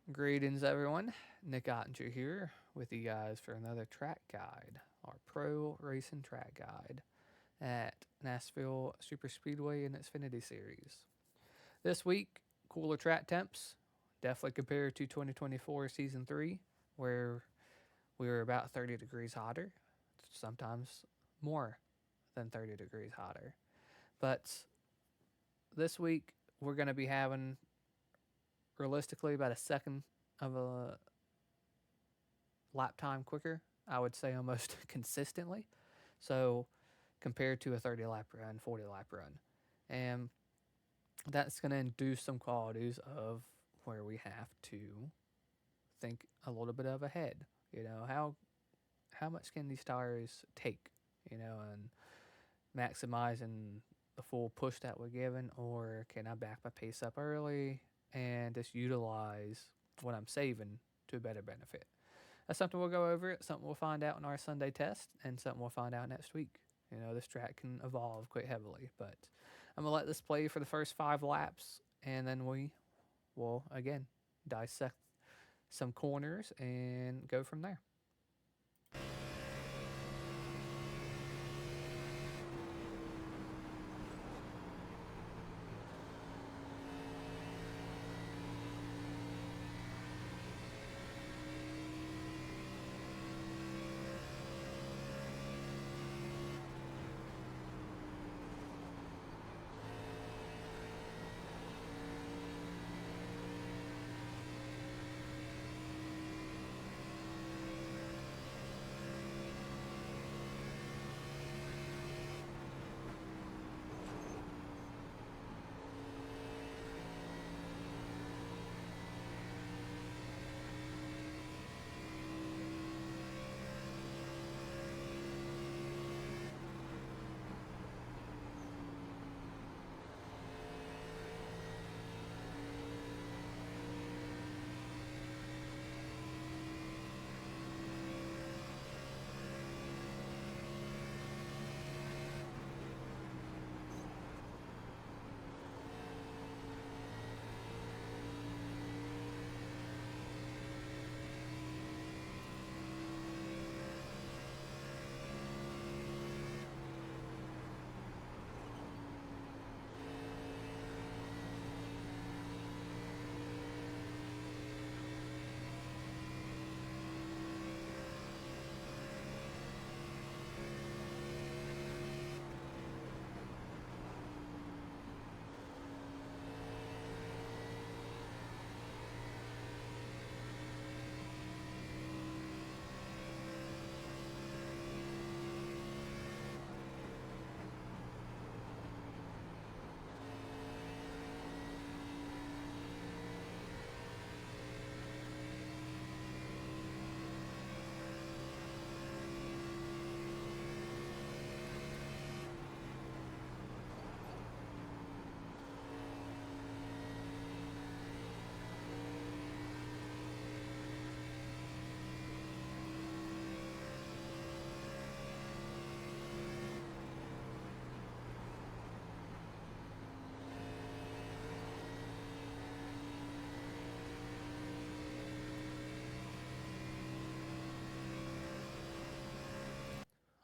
Greetings, everyone. Nick Ottinger here with you guys for another track guide, our pro racing track guide at Nashville Superspeedway and Xfinity Series. This week, cooler track temps, definitely compared to 2024 Season 3, where we were about 30 degrees hotter, sometimes more than 30 degrees hotter. But this week, we're going to be having realistically about a second of a lap time quicker, I would say almost consistently. So compared to a 30 lap run, 40 lap run. And that's going to induce some qualities of where we have to think a little bit of ahead. How much can these tires take, and maximizing the full push that we're given, or can I back my pace up early and just utilize what I'm saving to a better benefit? That's something we'll go over. It's something we'll find out in our Sunday test, and something we'll find out next week. This track can evolve quite heavily, but I'm gonna let this play for the first 5 laps, and then we will again dissect some corners and go from there.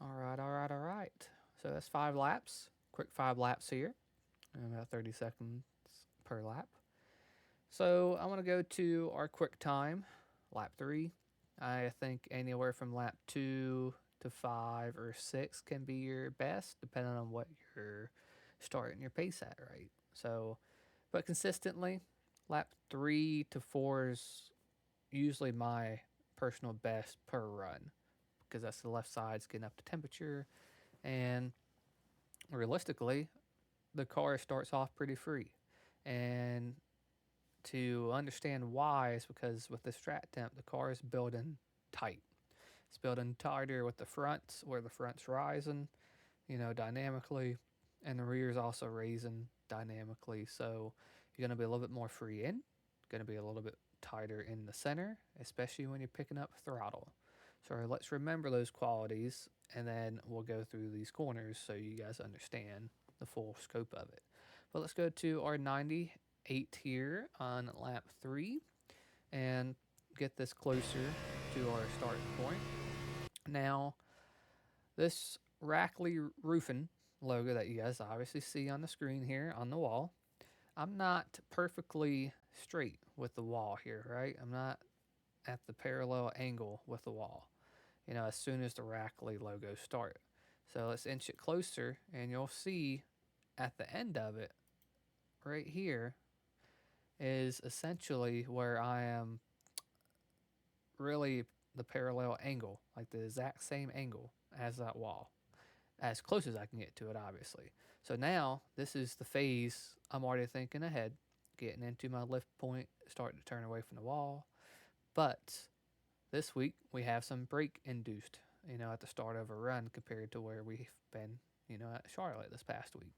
All right, all right, all right. So that's 5 laps. Quick 5 laps here, about 30 seconds per lap. So I want to go to our quick time, lap 3. I think anywhere from lap 2 to 5 or 6 can be your best, depending on what you're starting your pace at, right? So, but consistently, lap 3 to 4 is usually my personal best per run because that's the left side's getting up to temperature, and realistically, the car starts off pretty free. And to understand why is because with this track temp, the car is building tight. It's building tighter with the fronts, where the front's rising, dynamically, and the rear is also raising dynamically. So you're going to be a little bit more free in, going to be a little bit tighter in the center, especially when you're picking up throttle. So let's remember those qualities, and then we'll go through these corners so you guys understand the full scope of it. But let's go to our 98 here on lap 3. and get this closer to our starting point. Now, this Rackley Roofing logo that you guys obviously see on the screen here on the wall, I'm not perfectly straight with the wall here, right? I'm not at the parallel angle with the wall, as soon as the Rackley logo start. So let's inch it closer, and you'll see at the end of it, right here, is essentially where I am really the parallel angle, like the exact same angle as that wall, as close as I can get to it, obviously. So now this is the phase I'm already thinking ahead, getting into my lift point, starting to turn away from the wall. But this week we have some brake induced, at the start of a run compared to where we've been, at Charlotte this past week.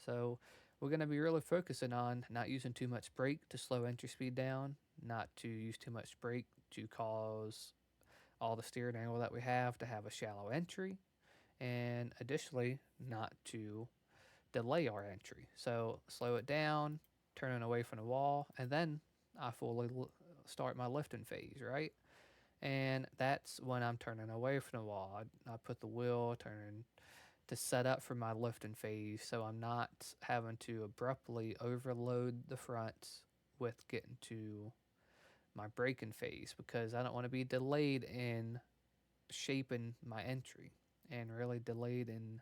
So we're going to be really focusing on not using too much brake to slow entry speed down, not to use too much brake to cause all the steering angle that we have to have a shallow entry, and additionally, not to delay our entry. So slow it down, turning away from the wall, and then I fully start my lifting phase, right? And that's when I'm turning away from the wall. I put the wheel turning to set up for my lifting phase, so I'm not having to abruptly overload the front with getting to my braking phase, because I don't want to be delayed in shaping my entry and really delayed in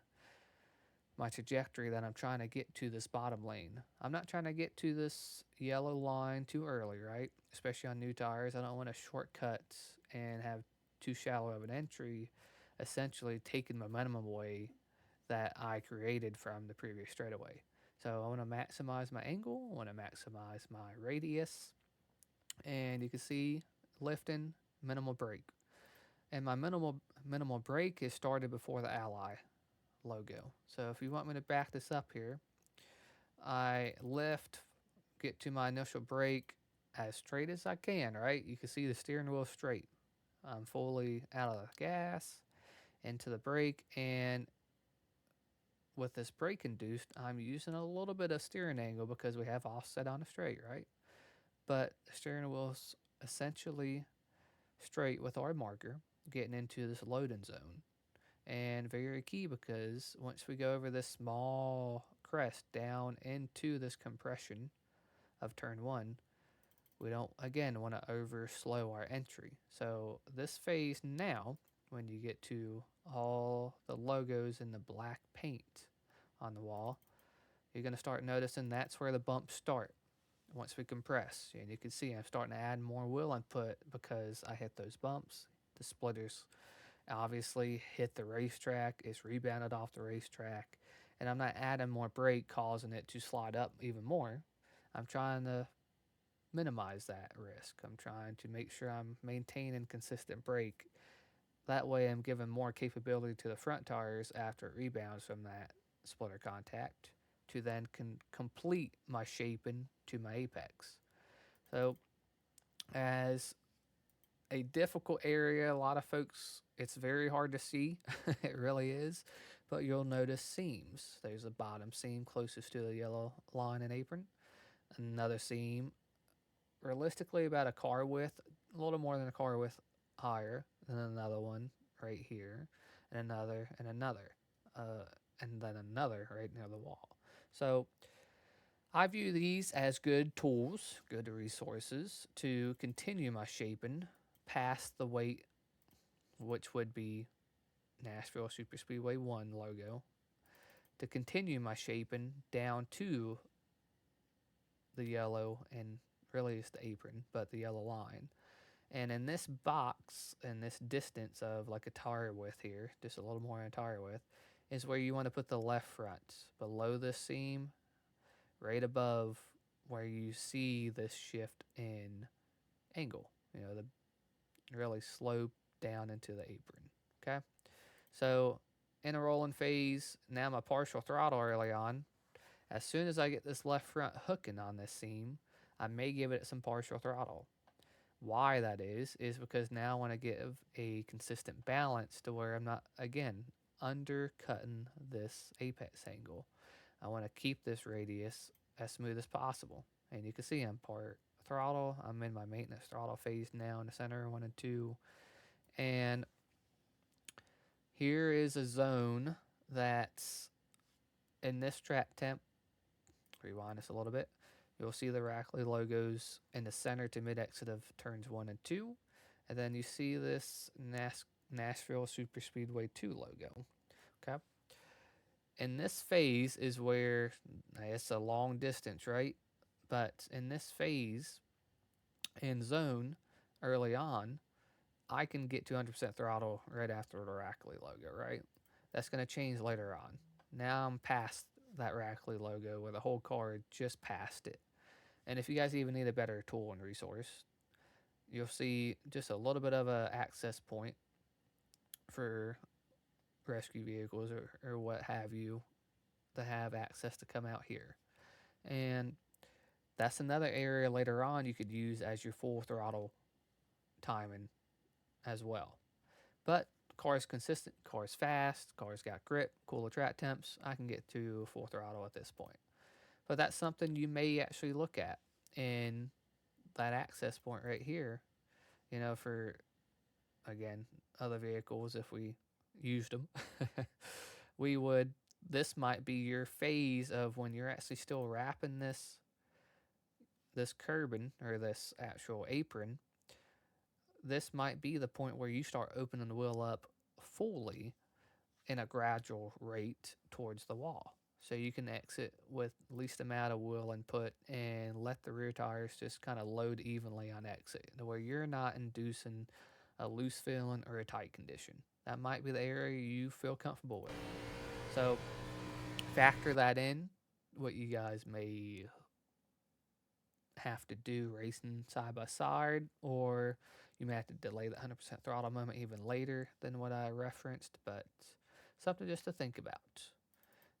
my trajectory that I'm trying to get to this bottom lane. I'm not trying to get to this yellow line too early, right? Especially on new tires. I don't want to shortcut and have too shallow of an entry, essentially taking momentum away that I created from the previous straightaway. So I want to maximize my angle, I want to maximize my radius, and you can see lifting, minimal brake. And my minimal brake is started before the Ally logo. So if you want me to back this up here, I lift, get to my initial brake as straight as I can, right? You can see the steering wheel straight. I'm fully out of the gas, into the brake, and with this brake induced, I'm using a little bit of steering angle because we have offset on the straight, right? But the steering wheel's essentially straight with our marker, getting into this loading zone. And very key, because once we go over this small crest down into this compression of turn one, we don't again want to over slow our entry. So this phase now, when you get to all the logos in the black paint on the wall, you're going to start noticing that's where the bumps start once we compress. And you can see I'm starting to add more wheel input because I hit those bumps. The splitters obviously hit the racetrack, it's rebounded off the racetrack, and I'm not adding more brake causing it to slide up even more. I'm trying to minimize that risk. I'm trying to make sure I'm maintaining consistent brake. That way I'm giving more capability to the front tires after it rebounds from that splitter contact to then complete my shaping to my apex. So as a difficult area, a lot of folks, it's very hard to see. It really is. But you'll notice seams. There's a bottom seam closest to the yellow line and apron. Another seam, realistically about a car width, a little more than a car width higher. And another one right here. And another, and then another right near the wall. So I view these as good tools, good resources to continue my shaping past the weight, which would be Nashville Superspeedway 1 logo, to continue my shaping down to the yellow, and really it's the apron, but the yellow line. And in this box, in this distance of like a tire width here, just a little more than a tire width, is where you want to put the left front, below this seam, right above where you see this shift in angle, the really slope down into the apron. Okay, so in a rolling phase, now my partial throttle early on. As soon as I get this left front hooking on this seam, I may give it some partial throttle. Why that is because now I want to give a consistent balance to where I'm not, again, undercutting this apex angle. I want to keep this radius as smooth as possible. And you can see I'm part throttle. I'm in my maintenance throttle phase now in the center, 1 and 2. And here is a zone that's in this track temp. Rewind this a little bit. You'll see the Rackley logos in the center to mid exit of turns 1 and 2. And then you see this Nashville Superspeedway 2 logo. Okay. In this phase is where it's a long distance, right? But in this phase and zone early on, I can get to 100% throttle right after the Rackley logo, right? That's going to change later on. Now I'm past that Rackley logo where the whole car just passed it. And if you guys even need a better tool and resource, you'll see just a little bit of a access point for rescue vehicles or what have you to have access to come out here. And that's another area later on you could use as your full throttle timing as well. But car's consistent, car's fast, car's got grip, cooler track temps. I can get to full throttle at this point. But that's something you may actually look at in that access point right here, for, again, other vehicles if we used them. This might be your phase of when you're actually still wrapping this curbing or this actual apron. This might be the point where you start opening the wheel up fully in a gradual rate towards the wall. So you can exit with least amount of wheel input and let the rear tires just kind of load evenly on exit, where you're not inducing a loose feeling or a tight condition. That might be the area you feel comfortable with. So factor that in, what you guys may have to do racing side by side, or you may have to delay the 100% throttle moment even later than what I referenced, but something just to think about.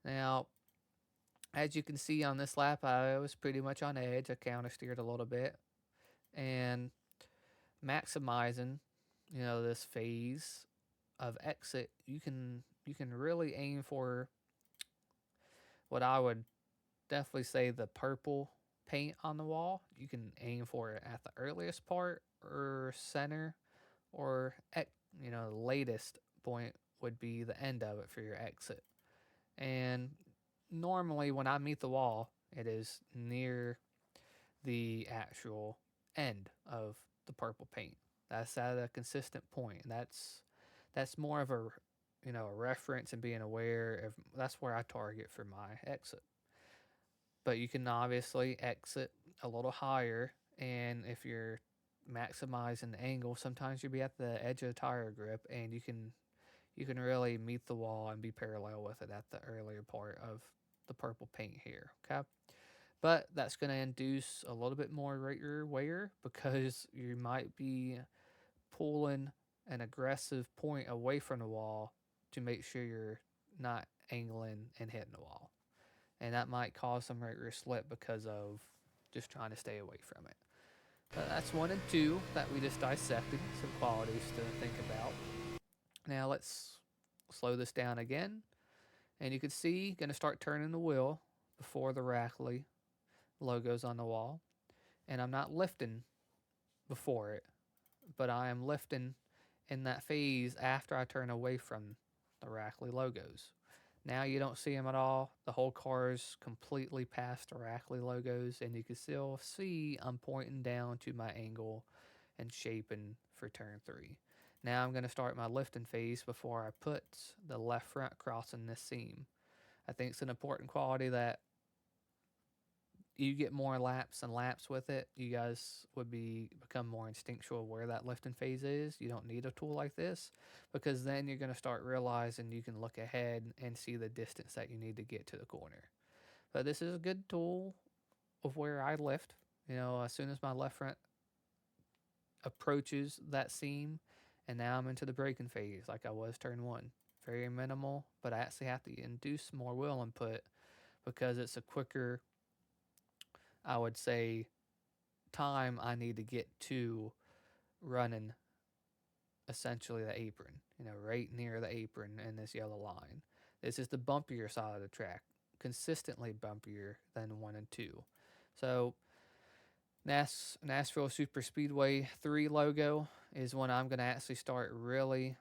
Now, as you can see on this lap, I was pretty much on edge. I counter steered a little bit and maximizing, this phase of exit. You can really aim for what I would definitely say the purple paint on the wall. You can aim for it at the earliest part or center, or the latest point would be the end of it for your exit. And normally when I meet the wall, it is near the actual end of the purple paint. That's at a consistent point. That's more of a reference and being aware of. That's where I target for my exit. But you can obviously exit a little higher, and if you're maximizing the angle, sometimes you'll be at the edge of the tire grip, and you can really meet the wall and be parallel with it at the earlier part of the purple paint here. Okay, but that's going to induce a little bit more rear wear because you might be pulling an aggressive point away from the wall to make sure you're not angling and hitting the wall. And that might cause some rear slip because of just trying to stay away from it. But that's 1 and 2 that we just dissected, some qualities to think about. Now let's slow this down again. And you can see, going to start turning the wheel before the Rackley logo's on the wall. And I'm not lifting before it, but I am lifting in that phase after I turn away from the Rackley logos. Now you don't see them at all. The whole car is completely past the Rackley logos, and you can still see I'm pointing down to my angle and shaping for turn 3. Now I'm going to start my lifting phase before I put the left front crossing this seam. I think it's an important quality that you get more laps and laps with it. You guys would become more instinctual where that lifting phase is. You don't need a tool like this, because then you're going to start realizing you can look ahead and see the distance that you need to get to the corner. But this is a good tool of where I lift. As soon as my left front approaches that seam, and now I'm into the braking phase like I was turn 1. Very minimal, but I actually have to induce more wheel input because it's a quicker, I would say, time I need to get to running essentially the apron, right near the apron in this yellow line. This is the bumpier side of the track, consistently bumpier than 1 and 2. So Nashville Superspeedway 3 logo is when I'm going to actually start really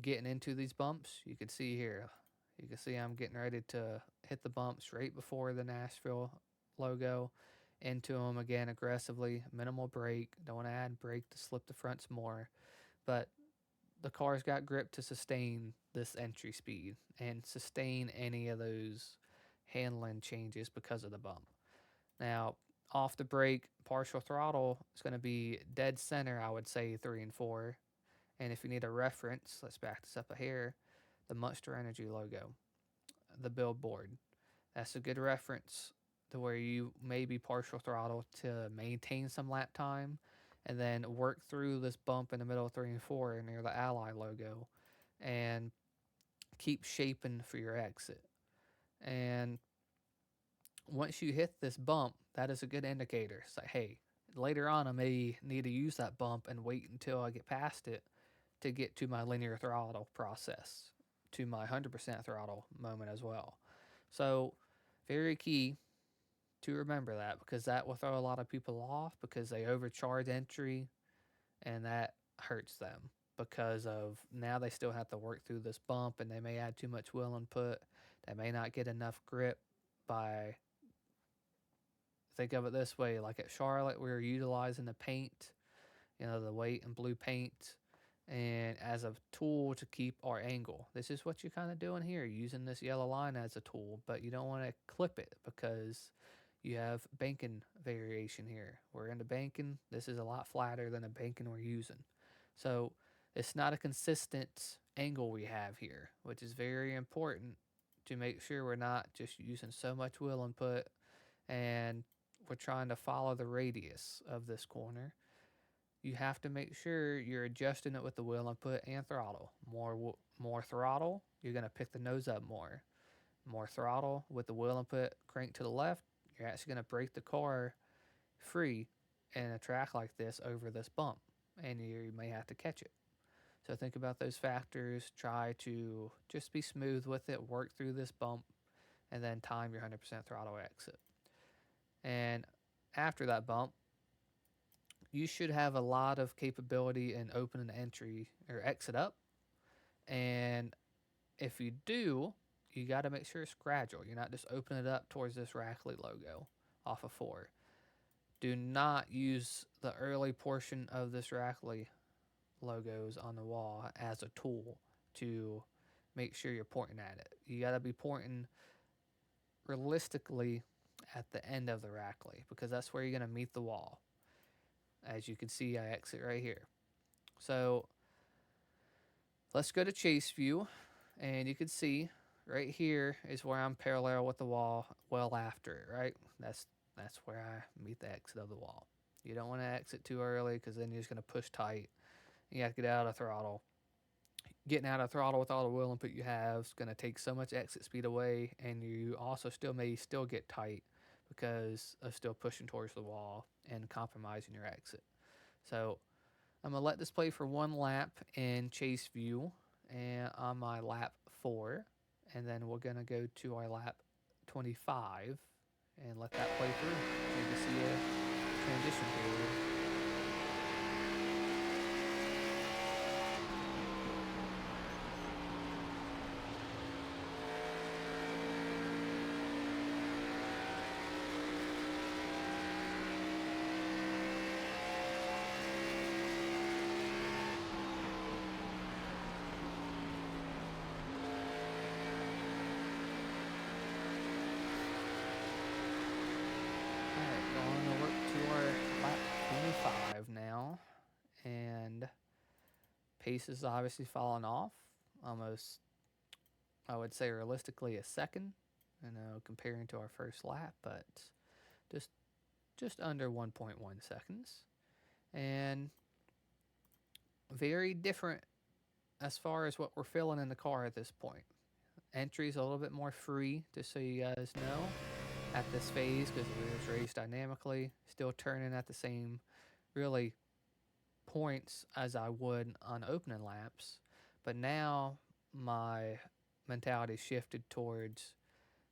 getting into these bumps. You can see here, you can see I'm getting ready to hit the bumps right before the Nashville logo, into them again aggressively, minimal brake. Don't want to add brake to slip the fronts more, but the car's got grip to sustain this entry speed and sustain any of those handling changes because of the bump. Now, off the brake, partial throttle is going to be dead center, I would say, 3 and 4. And if you need a reference, let's back this up a hair, the Monster Energy logo, the billboard. That's a good reference to where you may be partial throttle to maintain some lap time and then work through this bump in the middle of 3 and 4 near the Ally logo and keep shaping for your exit. And once you hit this bump, that is a good indicator. It's like, hey, later on I may need to use that bump and wait until I get past it to get to my linear throttle process, to my 100% throttle moment as well. So, very key to remember that, because that will throw a lot of people off because they overcharge entry and that hurts them because of now they still have to work through this bump and they may add too much wheel input. They may not get enough grip by, think of it this way, like at Charlotte, we were utilizing the paint, the white and blue paint, and as a tool to keep our angle. This is what you're kind of doing here, using this yellow line as a tool, but you don't want to clip it because you have banking variation here. We're into banking. This is a lot flatter than the banking we're using. So it's not a consistent angle we have here, which is very important to make sure we're not just using so much wheel input and we're trying to follow the radius of this corner. You have to make sure you're adjusting it with the wheel input and throttle. More throttle, you're going to pick the nose up more. More throttle with the wheel input crank to the left, you're actually going to break the car free in a track like this over this bump, and you may have to catch it. So think about those factors. Try to just be smooth with it, work through this bump, and then time your 100% throttle exit. And after that bump, you should have a lot of capability in opening entry or exit up. And if you do, you got to make sure it's gradual. You're not just opening it up towards this Rackley logo off of 4. Do not use the early portion of this Rackley logos on the wall as a tool to make sure you're pointing at it. You got to be pointing realistically at the end of the Rackley because that's where you're going to meet the wall. As you can see, I exit right here. So let's go to chase view, and you can see right here is where I'm parallel with the wall well after it, right? That's where I meet the exit of the wall. You don't want to exit too early because then you're just going to push tight. You have to get out of throttle. Getting out of throttle with all the wheel input you have is going to take so much exit speed away, and you also may still get tight because of still pushing towards the wall and compromising your exit. So I'm going to let this play for one lap in chase view and on my lap 4, and then we're going to go to our lap 25 and let that play through. You can see a transition period. Now, and pace is obviously falling off almost, I would say realistically a second, comparing to our first lap, but just under 1.1 seconds, and very different as far as what we're feeling in the car at this point. Entry's a little bit more free, just so you guys know, at this phase because it was raced dynamically, still turning at the same really points as I would on opening laps, but now my mentality shifted towards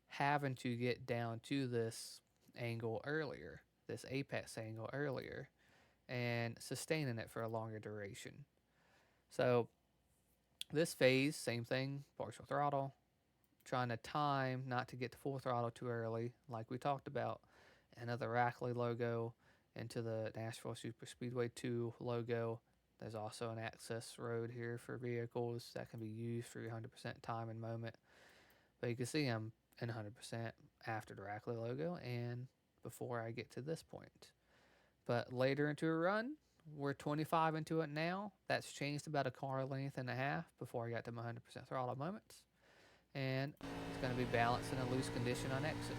having to get down to this angle earlier this apex angle earlier and sustaining it for a longer duration. So this phase, same thing, partial throttle, trying to time not to get to full throttle too early, like we talked about. Another Rackley logo into the Nashville Superspeedway 2 logo. There's also an access road here for vehicles that can be used for your 100% time and moment. But you can see I'm in 100% after the Rackley logo and before I get to this point. But later into a run, we're 25 into it now. That's changed about a car length and a half before I got to my 100% throttle moments. And it's going to be balanced in a loose condition on exit.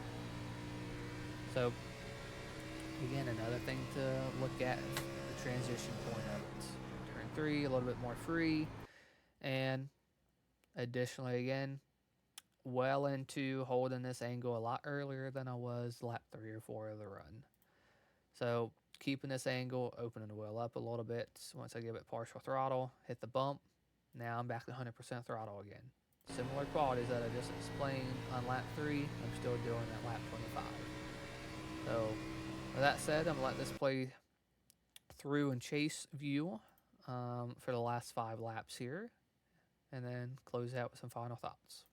So, again, another thing to look at, the transition point of it. Turn 3, a little bit more free. And additionally, again, well into holding this angle a lot earlier than I was lap 3 or 4 of the run. So keeping this angle, opening the wheel up a little bit. Once I give it partial throttle, hit the bump, now I'm back to 100% throttle again. Similar qualities that I just explained on lap 3, I'm still doing at lap 25. So with that said, I'm going to let this play through and chase view for the last 5 laps here, and then close out with some final thoughts.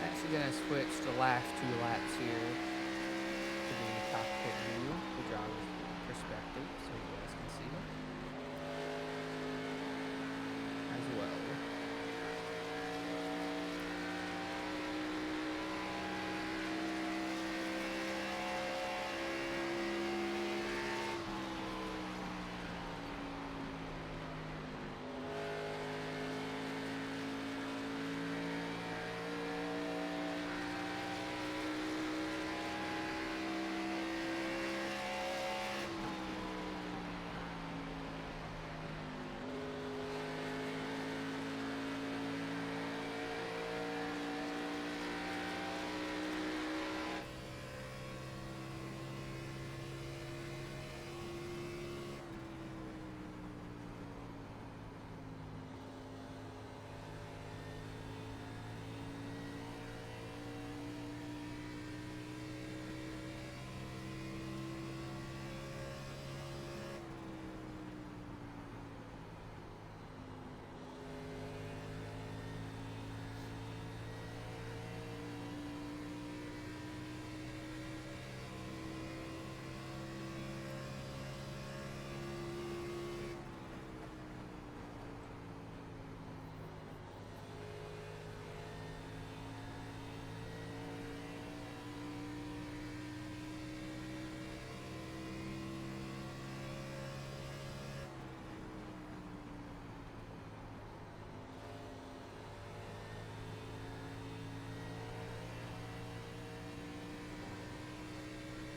Actually going to switch the last 2 laps here to the cockpit view, the driver's perspective, so you guys can see it as well.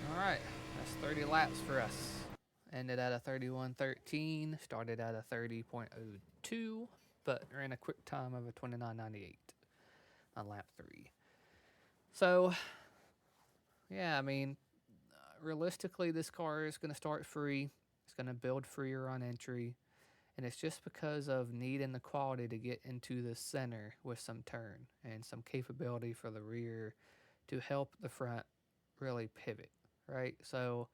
Alright, that's 30 laps for us. Ended at a 31:13, started at a 30.02, but ran a quick time of a 29:98 on lap 3. So, yeah, I mean, realistically, this car is going to start free. It's going to build freer on entry. And it's just because of needing the quality to get into the center with some turn and some capability for the rear to help the front really pivot, right? So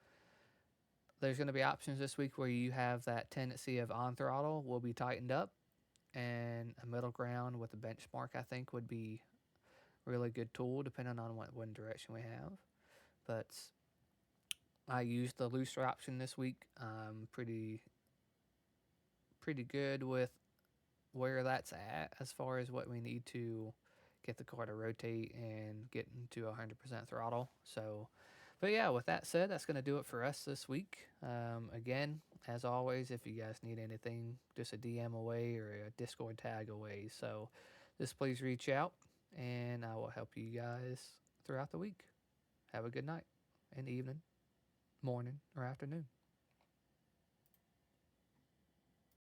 there's going to be options this week where you have that tendency of on throttle will be tightened up, and a middle ground with a benchmark, I think, would be a really good tool depending on what one direction we have. But I used the looser option this week. Pretty good with where that's at as far as what we need to get the car to rotate and get into 100% throttle. So, But yeah, with that said, that's going to do it for us this week. Again, as always, if you guys need anything, just a DM away or a Discord tag away. So just please reach out and I will help you guys throughout the week. Have a good night and evening, morning, or afternoon.